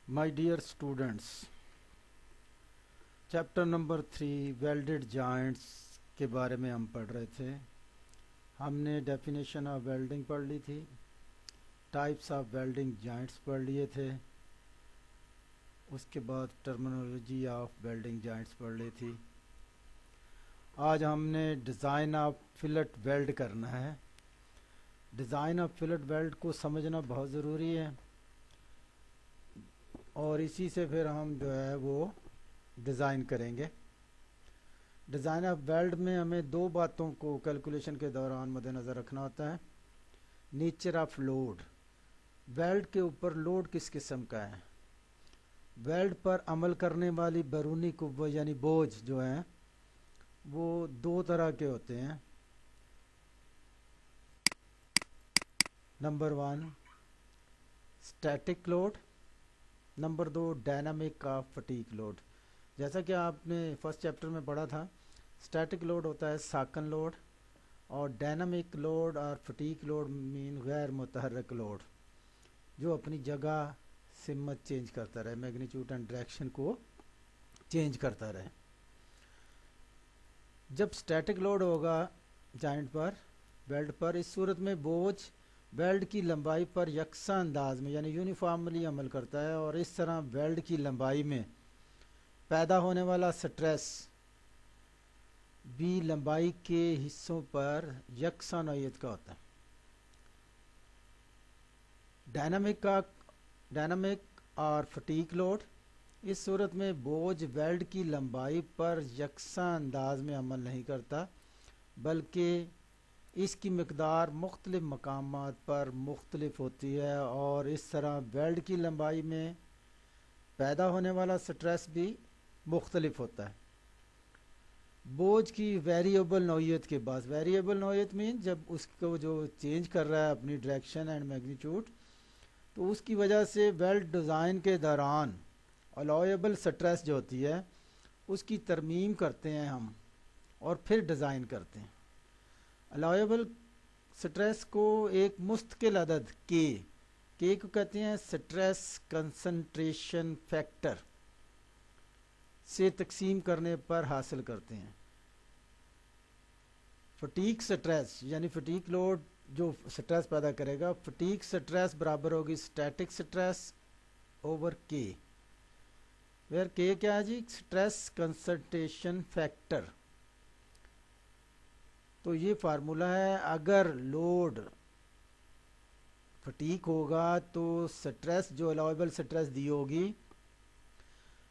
My dear students, chapter number 3 welded joints के बारे में हम पढ़ रहे थे। हमने डेफिनेशन ऑफ वेल्डिंग पढ़ ली थी, टाइप्स ऑफ वेल्डिंग जॉइंट्स पढ़ लिए थे, उसके बाद टर्मिनोलॉजी ऑफ वेल्डिंग जॉइंट्स पढ़ ली थी। आज हमने डिज़ाइन ऑफ फिलेट वेल्ड करना है। डिज़ाइन ऑफ फिलेट वेल्ड को समझना बहुत ज़रूरी है और इसी से फिर हम जो है वो डिज़ाइन करेंगे। डिज़ाइन ऑफ वेल्ड में हमें दो बातों को कैलकुलेशन के दौरान मद्देनज़र रखना होता है। नेचर ऑफ लोड, वेल्ड के ऊपर लोड किस किस्म का है। वेल्ड पर अमल करने वाली बैरूनी कुव्वत यानी बोझ जो हैं वो दो तरह के होते हैं। Number 1 static load, number 2 dynamic of fatigue load. जैसा कि आपने फर्स्ट चैप्टर में पढ़ा था, स्टैटिक लोड होता है साकन लोड और डायनामिक लोड और फटीक लोड मीन गैर मुतहर्रिक लोड जो अपनी जगह सिमत चेंज करता रहे, मैग्नीट्यूड एंड डायरेक्शन को चेंज करता रहे। जब स्टैटिक लोड होगा जॉइंट पर, वेल्ड पर, इस सूरत में बोझ वेल्ड की लंबाई पर यकसा अंदाज में यानी यूनिफॉर्मली अमल करता है और इस तरह वेल्ड की लंबाई में पैदा होने वाला स्ट्रेस भी लंबाई के हिस्सों पर यकसा नौयत का होता है। डायनामिक और फटीक लोड, इस सूरत में बोझ वेल्ड की लंबाई पर यकसा अंदाज में अमल नहीं करता बल्कि इसकी मकदार मुख्तलिफ मकामात पर मुख्तलिफ होती है और इस तरह वेल्ड की लंबाई में पैदा होने वाला स्ट्रेस भी मुख्तलिफ होता है। बोझ की वेरिएबल नौयत के बाद, वेरिएबल नौयत मीन जब उसको जो चेंज कर रहा है अपनी डायरेक्शन एंड मैग्नीट्यूड, तो उसकी वजह से वेल्ड डिज़ाइन के दौरान अलाउएबल स्ट्रेस जो होती है उसकी तरमीम करते हैं हम और फिर डिज़ाइन करते हैं। अलाउएबल स्ट्रेस को एक मुस्तकिल अदद के को कहते हैं स्ट्रेस कंसंट्रेशन फैक्टर से तकसीम करने पर हासिल करते हैं। फटीक स्ट्रेस यानी फटीक लोड जो स्ट्रेस पैदा करेगा, फटीक स्ट्रेस बराबर होगी स्टैटिक स्ट्रेस ओवर के, वेयर के क्या है जी, स्ट्रेस कंसंट्रेशन फैक्टर। तो ये फार्मूला है, अगर लोड फटीक होगा तो स्ट्रेस जो अलाउएबल स्ट्रेस दी होगी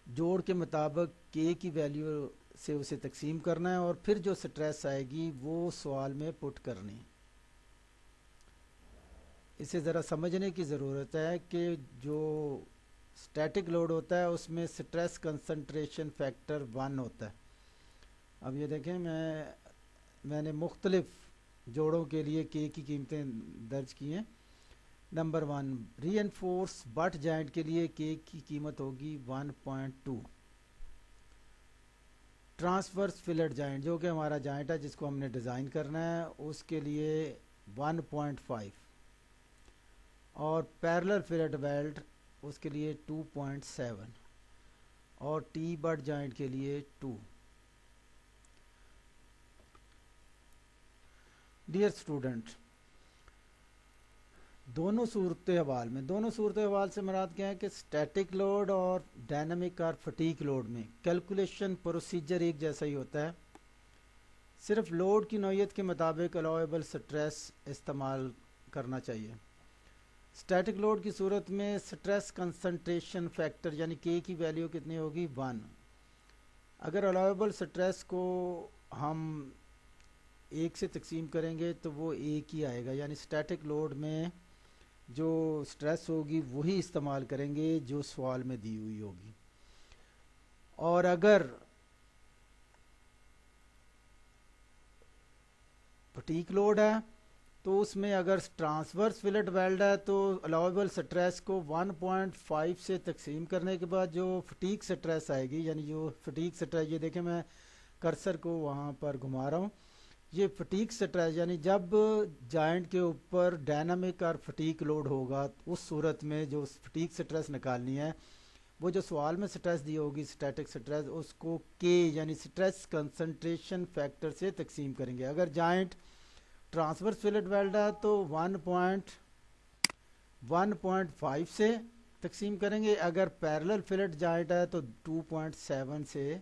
जोड़ के मुताबिक के की वैल्यू से उसे तकसीम करना है और फिर जो स्ट्रेस आएगी वो सवाल में पुट करनी। इसे ज़रा समझने की ज़रूरत है कि जो स्टैटिक लोड होता है उसमें स्ट्रेस कंसंट्रेशन फैक्टर 1 होता है। अब ये देखें, मैंने मुख्तलिफ जोड़ों के लिए के की कीमतें दर्ज की हैं। नंबर 1 रीएनफोर्स बट जॉइंट के लिए के की कीमत होगी 1.2। ट्रांसवर्स फिलेट जॉइंट जो कि हमारा जॉइंट है जिसको हमने डिज़ाइन करना है उसके लिए 1.5 और पैरेलल फिलेट वेल्ड उसके लिए 2.7 और टी बट जॉइंट के लिए 2। डियर स्टूडेंट, दोनों सूरत हवाल से मुराद क्या है कि स्टैटिक लोड और डायनामिक और फटीक लोड में कैलकुलेशन प्रोसीजर एक जैसा ही होता है। सिर्फ लोड की नौयत के मुताबिक अलाउएबल स्ट्रेस इस्तेमाल करना चाहिए। स्टैटिक लोड की सूरत में स्ट्रेस कंसंट्रेशन फैक्टर यानी के की वैल्यू कितनी होगी 1। अगर अलाउएबल स्ट्रेस को हम एक से तकसीम करेंगे तो वो एक ही आएगा, यानी स्टैटिक लोड में जो स्ट्रेस होगी वही इस्तेमाल करेंगे जो सवाल में दी हुई होगी। और अगर फटीक लोड है तो उसमें अगर ट्रांसवर्स फिलेट वेल्ड है तो अलाउएबल स्ट्रेस को 1.5 से तकसीम करने के बाद जो फटीक स्ट्रेस आएगी, यानी जो फटीक स्ट्रेस, ये देखें मैं कर्सर को वहाँ पर घुमा रहा हूँ, ये फटीक स्ट्रेस यानी जब जॉइंट के ऊपर डायनामिक और फटीक लोड होगा उस सूरत में जो फटीक स्ट्रेस निकालनी है वो जो सवाल में स्ट्रेस दी होगी स्टैटिक स्ट्रेस, उसको के यानी स्ट्रेस कंसंट्रेशन फैक्टर से तकसीम करेंगे। अगर जॉइंट ट्रांसवर्स फिलेट वेल्ड है तो 1.5 से तकसीम करेंगे। अगर पैरेलल फिलेट जॉइंट है तो 2.7 से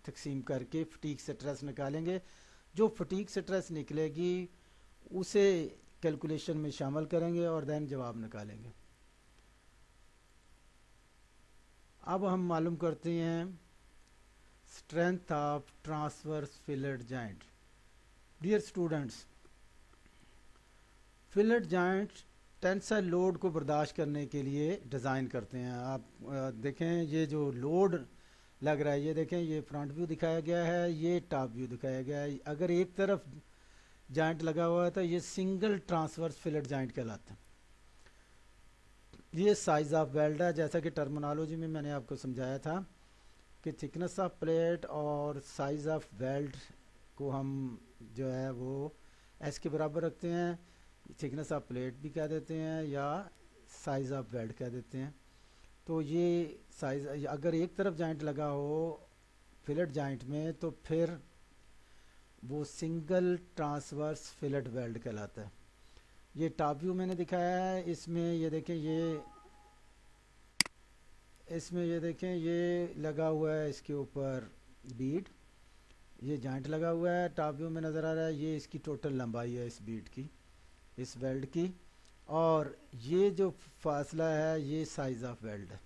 तकसीम करके फटीक स्ट्रेस निकालेंगे। जो फटीक स्ट्रेस निकलेगी उसे कैलकुलेशन में शामिल करेंगे और देन जवाब निकालेंगे। अब हम मालूम करते हैं strength of transverse fillet joint. Dear students, fillet joint tensile load को बर्दाश्त करने के लिए डिज़ाइन करते हैं। आप देखें ये जो लोड लग रहा है, ये देखें, ये फ्रंट व्यू दिखाया गया है, ये टॉप व्यू दिखाया गया है। अगर एक तरफ जॉइंट लगा हुआ है तो ये सिंगल ट्रांसवर्स फिलेट जॉइंट कहलाता है। ये साइज ऑफ वेल्ड है, जैसा कि टर्मिनोलॉजी में मैंने आपको समझाया था कि थिकनेस ऑफ प्लेट और साइज ऑफ वेल्ड को हम जो है वो एस के बराबर रखते हैं। थिकनेस ऑफ प्लेट भी कह देते हैं या साइज ऑफ वेल्ड कह देते हैं। तो ये साइज, अगर एक तरफ जॉइंट लगा हो फिलेट जॉइंट में तो फिर वो सिंगल ट्रांसवर्स फिलेट वेल्ड कहलाता है। ये टॉप व्यू मैंने दिखाया है, इसमें ये देखें, ये देखें, ये लगा हुआ है इसके ऊपर बीड, ये जॉइंट लगा हुआ है, टॉप व्यू में नज़र आ रहा है। ये इसकी टोटल लंबाई है इस बीड की, इस वेल्ड की, और ये जो फासला है ये साइज ऑफ वेल्ड है।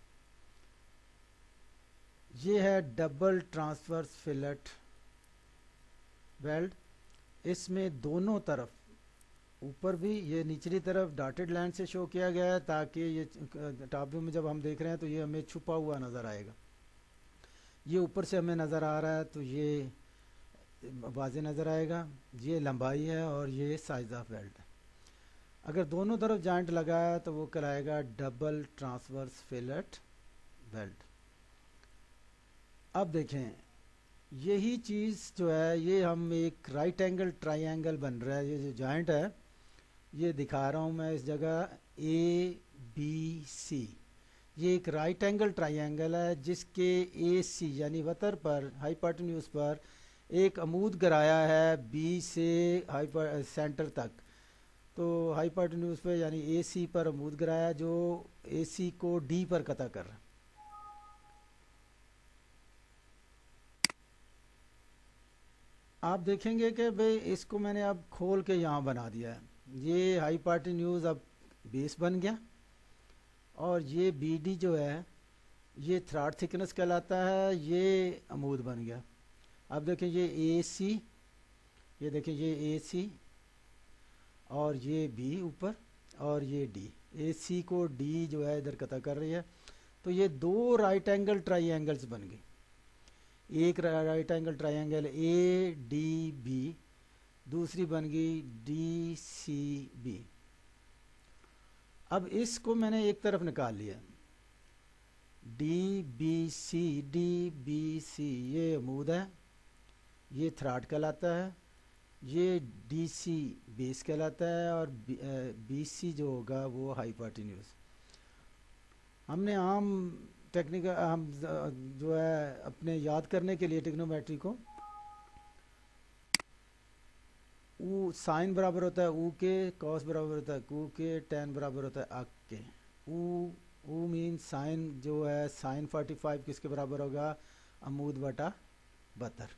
ये है डबल ट्रांसवर्स फिलेट वेल्ड। इसमें दोनों तरफ, ऊपर भी, ये निचली तरफ डॉटेड लाइन से शो किया गया है ताकि ये टॉप व्यू में जब हम देख रहे हैं तो ये हमें छुपा हुआ नज़र आएगा। ये ऊपर से हमें नज़र आ रहा है तो ये वाज़े नज़र आएगा। ये लंबाई है और ये साइज ऑफ वेल्ड है। अगर दोनों तरफ जॉइंट लगा है तो वो कहलाएगा डबल ट्रांसवर्स फिलेट वेल्ड। अब देखें, यही चीज़ जो है ये हम एक राइट एंगल ट्राइंगल बन रहा है। ये जो जॉइंट है ये दिखा रहा हूँ मैं इस जगह ABC। ये एक राइट एंगल ट्राइंगल है जिसके AC यानी वतर पर, हाइपोटेन्यूज पर एक अमूद गिराया है B से सेंटर तक। तो हाइपोटेन्यूज पे यानी AC पर अमूद गिराया जो AC को D पर कता कर रहा है। आप देखेंगे कि भाई इसको मैंने अब खोल के यहाँ बना दिया है। ये हाइपोटेन्यूज अब बेस बन गया और ये BD जो है ये थ्रॉट थिकनेस कहलाता है, ये अमूद बन गया। अब देखें ये AC, ये देखें ये AC और ये B ऊपर और ये D, AC को D जो है इधर कता कर रही है। तो ये दो राइट एंगल ट्राइंगल्स बन गए। एक राइट एंगल ट्राइंगल ADB, दूसरी बन गई DCB। अब इसको मैंने एक तरफ निकाल लिया, DBC ये अमूद है, ये थ्रॉट कहलाता है, ये DC बेस कहलाता है और BC जो होगा वो हाइपोटेन्यूज। हमने आम टेक्निकल, हम जो है अपने याद करने के लिए टिग्नोमेट्री को, ऊ साइन बराबर होता है ऊ के, कॉस बराबर होता है कू के, टेन बराबर होता है अक के। ऊ मीन साइन जो है साइन 45 किसके बराबर होगा, अमूद बटा 72।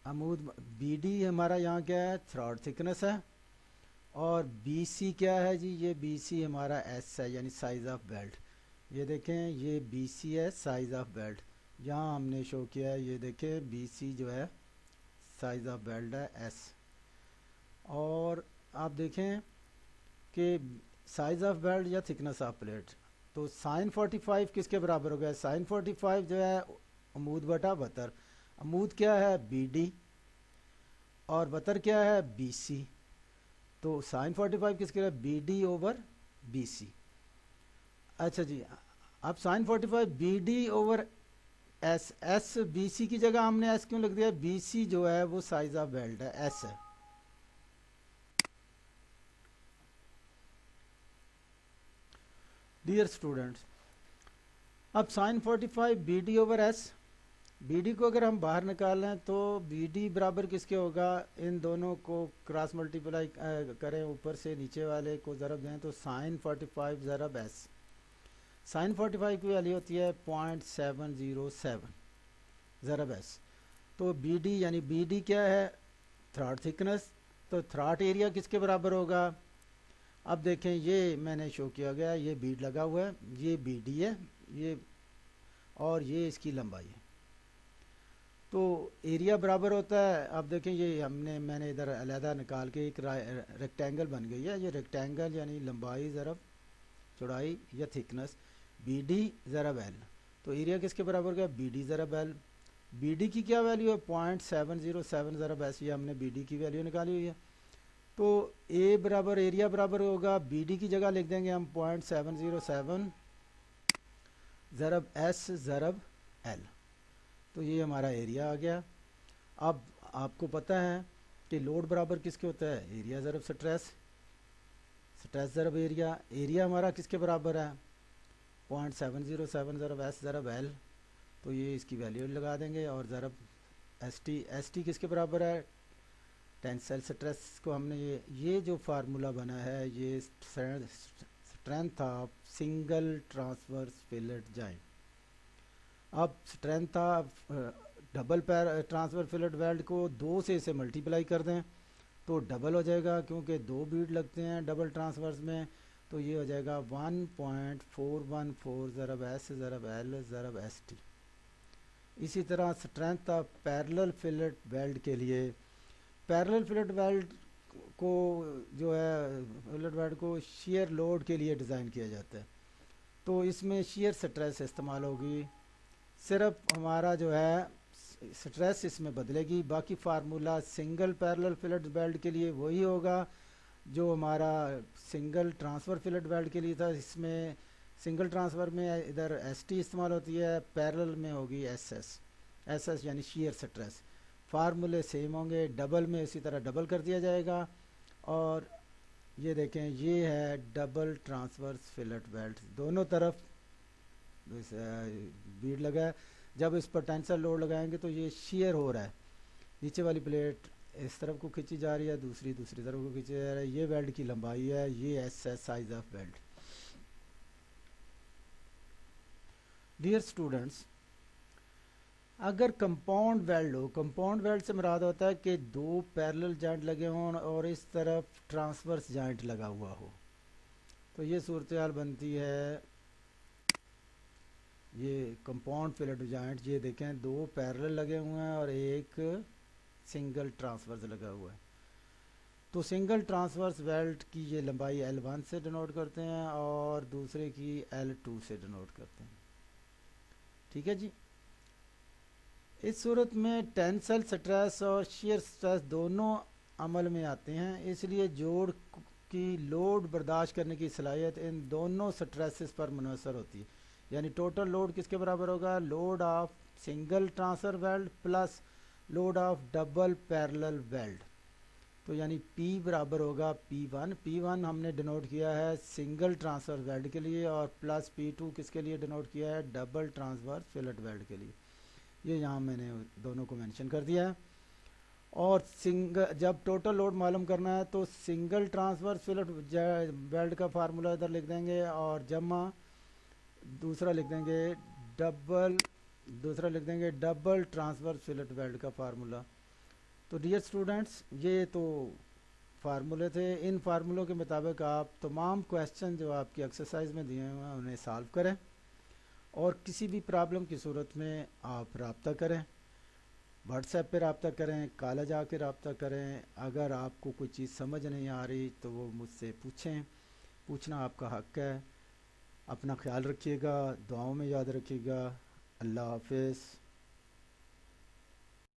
अमूद BD हमारा यहाँ क्या है, थ्रॉट थिकनेस है, और BC क्या है जी, ये BC हमारा S है यानी साइज ऑफ बेल्ट। ये देखें ये BC है, साइज ऑफ बेल्ट यहाँ हमने शो किया है। ये देखें BC जो है साइज ऑफ बेल्ट है S। और आप देखें कि साइज ऑफ बेल्ट या थिकनेस ऑफ प्लेट, तो साइन 45 किसके बराबर हो गया, साइन 45 जो है अमूद बटा 72। अमूद क्या है BD और बतर क्या है BC। तो साइन 45 किसके लिए, BD ओवर BC। अच्छा जी, अब sine 45 BD over S BC की जगह हमने S क्यों लिख दिया, BC जो है वो साइज ऑफ बेल्ट है, S है। डियर स्टूडेंट्स, अब sine 45 B D over S, B D को अगर हम बाहर निकालें तो बी डी बराबर किसके होगा, इन दोनों को क्रॉस मल्टीप्लाई करें, ऊपर से नीचे वाले को ज़रब दें तो साइन 45 ज़रब एस, साइन 45 की वैल्यू होती है 0.707 ज़रब एस। तो बी डी यानी बी डी क्या है, थ्रॉट थिकनेस, तो थ्रॉट एरिया किसके बराबर होगा। अब देखें ये मैंने शो किया गया, ये बीड लगा हुआ है, ये बी डी है, ये और ये इसकी लंबाई है। तो एरिया बराबर होता है, अब देखें ये मैंने इधर अलहदा निकाल के एक रेक्टेंगल बन गई है, ये रेक्टेंगल यानी लंबाई ज़रब चौड़ाई या थिकनेस बी डी ज़रब एल, तो एरिया किसके बराबर गया, बी डी ज़रब एल। बी डी की क्या वैल्यू है 0.707 ज़रब एस, ये हमने बी डी की वैल्यू निकाली हुई है। तो ए बराबर एरिया बराबर होगा, बी डी की जगह लिख देंगे हम 0.707 ज़रब एस ज़रब एल, तो ये हमारा एरिया आ गया। अब आपको पता है कि लोड बराबर किसके होता है, एरिया ज़रब स्ट्रेस, स्ट्रेस ज़रब एरिया, एरिया हमारा किसके बराबर है 0.707 ज़रब एस ज़रब एल, तो ये इसकी वैल्यू लगा देंगे और ज़रब एस टी किसके बराबर है, टेंसाइल स्ट्रेस को हमने ये जो फार्मूला बना है ये strength of single transverse fillet joint. अब strength of double transfer fillet weld को 2 से इसे मल्टीप्लाई कर दें तो डबल हो जाएगा, क्योंकि 2 बीट लगते हैं डबल ट्रांसवर्स में, तो ये हो जाएगा 1.414 ज़रब एस ज़रब एल ज़रब एस टी। इसी तरह strength of parallel fillet weld के लिए, पैरेलल फिलेट वेल्ड को जो है फिलेट वेल्ड को शेयर लोड के लिए डिज़ाइन किया जाता है, तो इसमें शेयर स्ट्रेस इस्तेमाल होगी, सिर्फ हमारा जो है स्ट्रेस इसमें बदलेगी, बाकी formula single parallel fillet weld के लिए वही होगा जो हमारा सिंगल ट्रांसफ़र फिलेट वेल्ड के लिए था। इसमें सिंगल ट्रांसफ़र में इधर एस टी इस्तेमाल होती है, पैरेलल में होगी एस एस यानी शेयर स्ट्रेस। फार्मूले सेम होंगे, डबल में इसी तरह डबल कर दिया जाएगा। और ये देखें ये है डबल ट्रांसवर्स फिलेट वेल्ड, दोनों तरफ बीड लगा है, जब इस पर टेंसाइल लोड लगाएंगे तो ये शेयर हो रहा है, नीचे वाली प्लेट इस तरफ को खींची जा रही है, दूसरी तरफ को खींची जा रही है, ये वेल्ड की लंबाई है, ये S size of weld. Dear students, अगर कंपाउंड वेल्ड हो, कंपाउंड वेल्ड से मुराद होता है कि 2 पैरेलल जॉइंट लगे हों और इस तरफ ट्रांसवर्स जॉइंट लगा हुआ हो, तो ये सूरत हाल बनती है, ये कंपाउंड फिलेट जॉइंट, ये देखें 2 पैरेलल लगे हुए हैं और एक सिंगल ट्रांसवर्स लगा हुआ है। तो सिंगल ट्रांसवर्स वेल्ड की ये लंबाई L1 से डिनोट करते हैं और दूसरे की L2 से डिनोट करते हैं, ठीक है जी। इस सूरत में टेंसाइल स्ट्रेस और शेयर स्ट्रेस दोनों अमल में आते हैं, इसलिए जोड़ की लोड बर्दाश्त करने की सलाहियत इन दोनों स्ट्रेसेस पर मुनहसर होती है। यानी टोटल लोड किसके बराबर होगा, load of single transfer weld plus load of double parallel weld, तो यानी P बराबर होगा P1, P1 हमने डिनोट किया है सिंगल ट्रांसफर वेल्ड के लिए और प्लस P2 किसके लिए डिनोट किया है, डबल ट्रांसफर फिलेट वेल्ड के लिए। ये यहाँ मैंने दोनों को मेंशन कर दिया है। और जब टोटल लोड मालूम करना है तो सिंगल ट्रांसफर फिलेट वेल्ड का फार्मूला इधर लिख देंगे और जमा दूसरा लिख देंगे डबल ट्रांसफर फिलेट वेल्ड का फार्मूला। तो डियर स्टूडेंट्स, ये तो फार्मूले थे, इन फार्मूलों के मुताबिक आप तमाम क्वेश्चन जो आपकी एक्सरसाइज में दिए हुए हैं उन्हें सॉल्व करें और किसी भी प्रॉब्लम की सूरत में आप रब्ता करें, व्हाट्सएप पे रब्ता करें, कॉलेज आके रब्ता करें। अगर आपको कोई चीज़ समझ नहीं आ रही तो वो मुझसे पूछें, पूछना आपका हक है। अपना ख्याल रखिएगा, दुआओं में याद रखिएगा। अल्लाह हाफिज़।